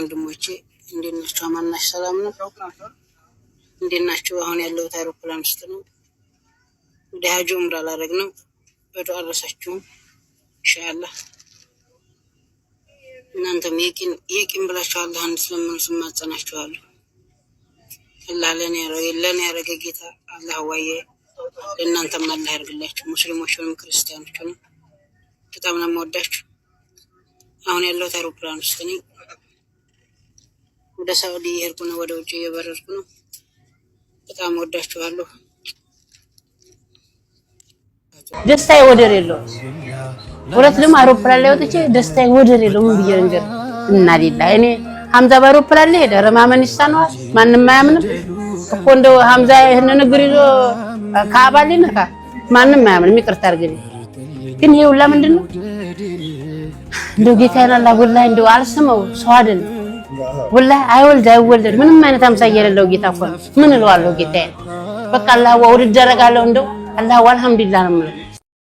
ወንድሞቼ እንዴት ናችሁ? አማን ናችሁ? ሰላም ነው? እንዴት ናችሁ? አሁን ያለው አውሮፕላን ውስጥ ነው። ወደ ሀጅ ዑምራ ላደርግ ነው። በዱዓ አድርሳችሁም ኢንሻአላህ እናንተም የቂን ብላችሁ አላህን እንድትለምኑ ስማጸናችኋለሁ። አላህ ለኔ ያረገ ጌታ አላህ ዋዬ ለእናንተም አላህ ያርግላችሁ። ሙስሊሞችንም ክርስቲያኖችንም በጣም ነው የምወዳችሁ። አሁን ያለው አውሮፕላን ውስጥ ነኝ። ወደ ሳውዲ እየሄድኩ ነው። ወደ ውጭ እየበረርኩ ነው። በጣም ወዳችኋለሁ። ደስታዬ ወደር የለውም። ሁለት ደግሞ አውሮፕላን ላይ ወጥቼ ደስታዬ ወደር የለውም። ምን ብዬ ልንገር? እና ሌላ እኔ ሐምዛ በአውሮፕላን ላይ ሄደ ረማመን ይሳነዋል። ማንንም አያምንም እኮ እንደው ሐምዛ ይሄን ነገር ይዞ ካባል ነካ ማንንም አያምንም። ይቅርታ አድርግልኝ። ግን ይሄ ሁላ ምንድነው? እንደው ጌታዬን አላህ ወላሂ እንደው አልሰማው ሰው አይደል ወላሂ አይወልድ ምንም አይነት አምሳያ የሌለው ጌታ እኮ ምን እለዋለሁ? ጌታዬ በቃ አላህ ወውድ ደረጋለሁ። እንደው አላህ አልሐምዱሊላህ ነው የምለው።